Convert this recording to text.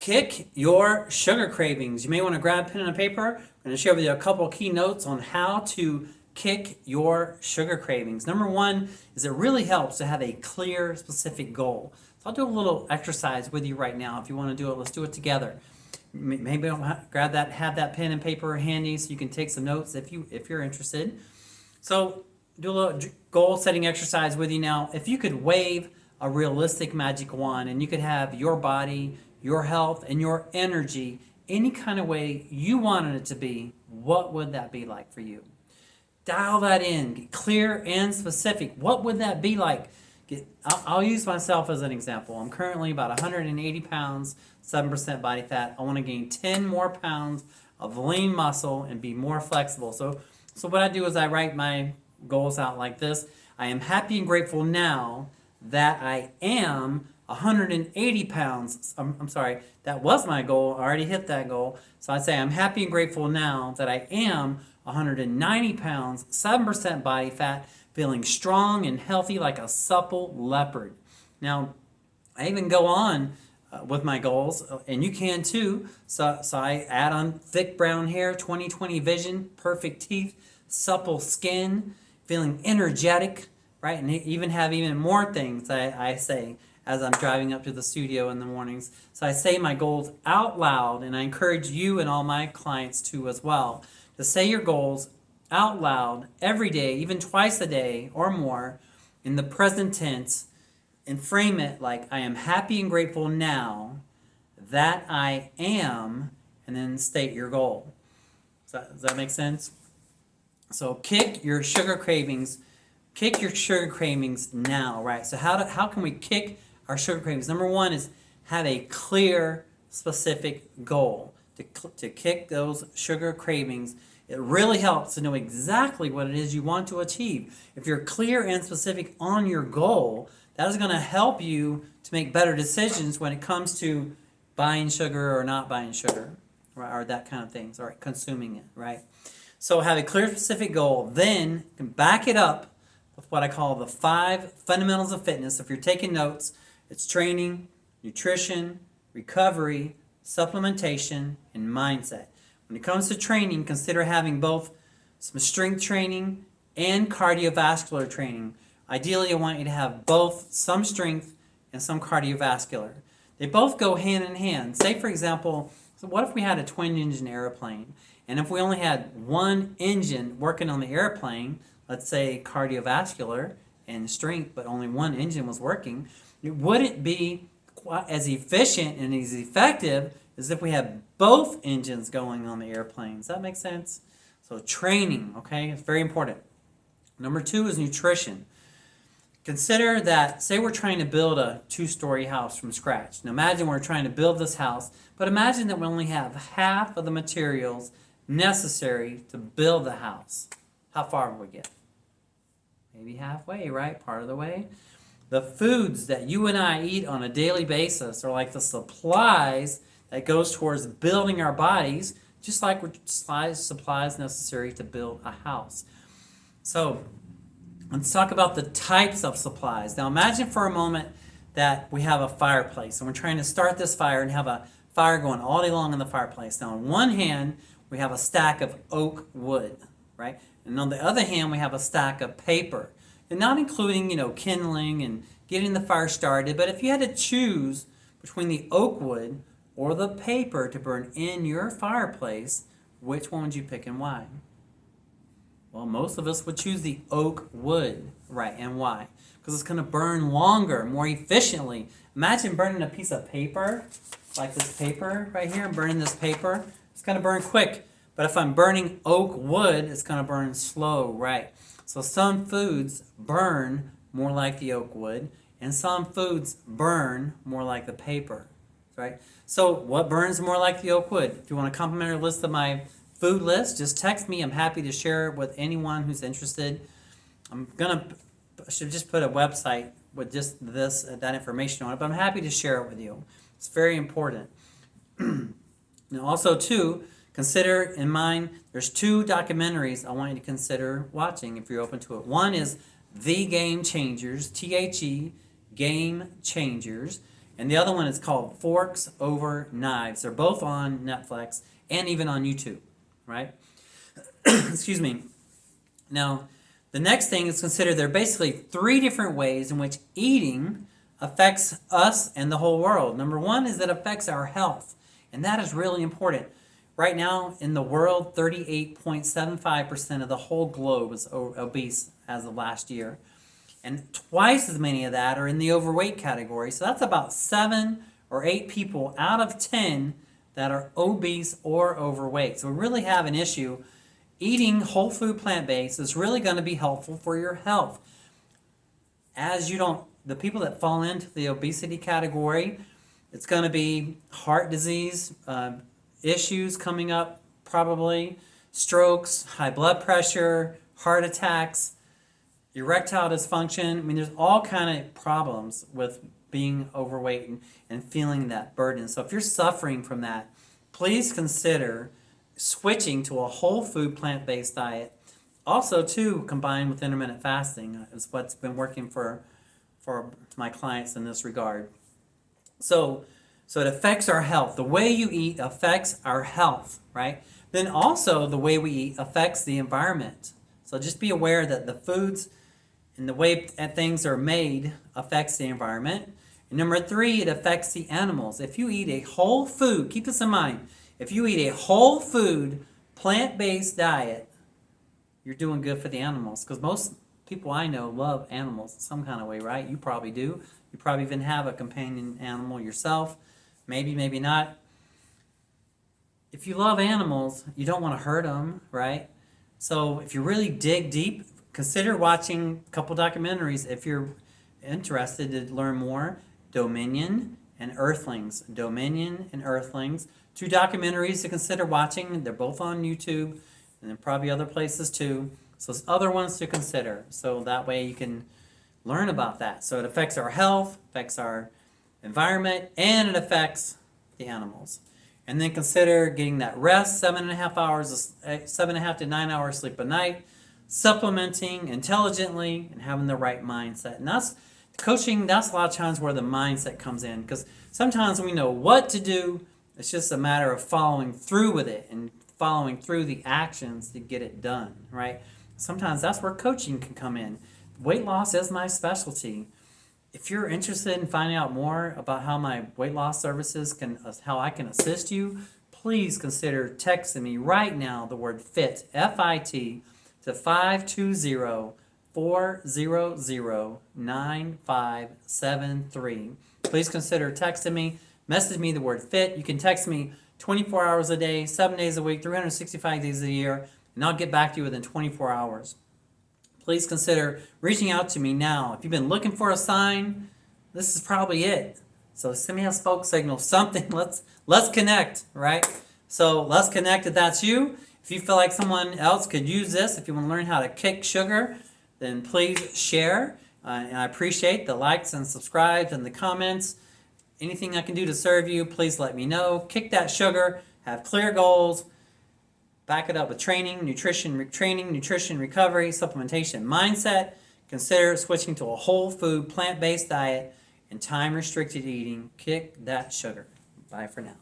Kick your sugar cravings. You may want to grab a pen and a paper. I'm going to share with you a couple key notes on how to kick your sugar cravings. Number one is it really helps to have a clear, specific goal. So I'll do a little exercise with you right now. If you want to do it, let's do it together. Maybe grab that, have that pen and paper handy so you can take some notes if you're interested. So do a little goal setting exercise with you now. If you could wave a realistic magic wand and you could have your body, your health, and your energy any kind of way you wanted it to be, what would that be like for you? Dial that in, get clear and specific. What would that be like? I'll use myself as an example. I'm currently about 180 pounds, 7% body fat. I want to gain 10 more pounds of lean muscle and be more flexible. So what I do is I write my goals out like this. I am happy and grateful now that I am 180 pounds. I'm sorry, that was my goal. I already hit that goal. So I'd say I'm happy and grateful now that I am 190 pounds, 7% body fat, feeling strong and healthy like a supple leopard. Now, I even go on with my goals, and you can too. So I add on thick brown hair, 20/20 vision, perfect teeth, supple skin, feeling energetic, right? And even have even more things I say as I'm driving up to the studio in the mornings. So I say my goals out loud, and I encourage you and all my clients to as well, to say your goals out loud every day, even twice a day or more, in the present tense, and frame it like I am happy and grateful now that I am, and then state your goal. Does that make sense? So kick your sugar cravings. Kick your sugar cravings now, right? So how can we kick our sugar cravings? Number one is have a clear, specific goal to kick those sugar cravings. It really helps to know exactly what it is you want to achieve. If you're clear and specific on your goal, that is going to help you to make better decisions when it comes to buying sugar or not buying sugar, right? Or that kind of things, or consuming it, right? So have a clear, specific goal. Then you can back it up with what I call the 5 fundamentals of fitness. If you're taking notes, it's training, nutrition, recovery, supplementation, and mindset. When it comes to training, consider having both some strength training and cardiovascular training. Ideally, I want you to have both some strength and some cardiovascular. They both go hand in hand. Say, for example, so what if we had a twin-engine airplane? And if we only had one engine working on the airplane, let's say cardiovascular and strength, but only one engine was working, it wouldn't be as efficient and as effective as if we had both engines going on the airplane. Does that make sense? So training, okay, it's very important. Number 2 is nutrition. Consider that, say we're trying to build a 2-story house from scratch. Now imagine we're trying to build this house, but imagine that we only have half of the materials necessary to build the house. How far will we get? Maybe halfway, right? Part of the way. The foods that you and I eat on a daily basis are like the supplies that goes towards building our bodies, just like supplies necessary to build a house. So let's talk about the types of supplies. Now imagine for a moment that we have a fireplace and we're trying to start this fire and have a fire going all day long in the fireplace. Now on one hand, we have a stack of oak wood, right? And on the other hand, we have a stack of paper. And not including, kindling and getting the fire started, but if you had to choose between the oak wood or the paper to burn in your fireplace, which one would you pick and why? Well, most of us would choose the oak wood, right? And why? Because it's going to burn longer, more efficiently. Imagine burning a piece of paper, like this paper right here. I'm burning this paper. It's going to burn quick. But if I'm burning oak wood, it's going to burn slow, right? So some foods burn more like the oak wood, and some foods burn more like the paper, right? So what burns more like the oak wood? If you want a complimentary list of my food list, just text me. I'm happy to share it with anyone who's interested. I should just put a website with just that information on it, but I'm happy to share it with you. It's very important. Now also too, consider in mind, there's 2 documentaries I want you to consider watching if you're open to it. One is The Game Changers, THE, Game Changers. And the other one is called Forks Over Knives. They're both on Netflix and even on YouTube, right? Excuse me. Now, the next thing is consider there are basically 3 different ways in which eating affects us and the whole world. Number 1 is that it affects our health, and that is really important. Right now in the world, 38.75% of the whole globe is obese as of last year. And twice as many of that are in the overweight category. So that's about 7 or 8 people out of 10 that are obese or overweight. So we really have an issue. Eating whole food plant-based is really going to be helpful for your health. The people that fall into the obesity category, it's going to be heart disease, issues coming up probably, strokes, high blood pressure, heart attacks, erectile dysfunction. I mean, there's all kind of problems with being overweight and feeling that burden. So if you're suffering from that, please consider switching to a whole food plant-based diet. Also, too, combined with intermittent fasting is what's been working for my clients in this regard. So it affects our health. The way you eat affects our health, right? Then also the way we eat affects the environment. So just be aware that the foods and the way that things are made affects the environment. And number 3, it affects the animals. If you eat a whole food, keep this in mind, if you eat a whole food, plant-based diet, you're doing good for the animals. Because most people I know love animals in some kind of way, right? You probably do. You probably even have a companion animal yourself. Maybe, maybe not. If you love animals, you don't want to hurt them, right? So if you really dig deep, consider watching a couple documentaries if you're interested to learn more. Dominion and Earthlings. Dominion and Earthlings. 2 documentaries to consider watching. They're both on YouTube and then probably other places too. So there's other ones to consider. So that way you can learn about that. So it affects our health, affects our environment, and it affects the animals. And then consider getting that rest, 7.5 to 9 hours sleep a night, supplementing intelligently, and having the right mindset. And that's coaching, that's a lot of times where the mindset comes in, because sometimes we know what to do, it's just a matter of following through with it and following through the actions to get it done, right? Sometimes that's where coaching can come in. Weight loss is my specialty. If you're interested in finding out more about how my weight loss services how I can assist you, please consider texting me right now the word FIT, F-I-T, to 520-400-9573. Please consider texting me, message me the word FIT. You can text me 24 hours a day, 7 days a week, 365 days a year, and I'll get back to you within 24 hours. Please consider reaching out to me now. If you've been looking for a sign, this is probably it. So send me a smoke signal, something. Let's connect, right? So let's connect if that's you. If you feel like someone else could use this, if you want to learn how to kick sugar, then please share. And I appreciate the likes and subscribes and the comments. Anything I can do to serve you, please let me know. Kick that sugar, have clear goals. Back it up with nutrition recovery, supplementation, mindset. Consider switching to a whole food, plant-based diet and time-restricted eating. Kick that sugar. Bye for now.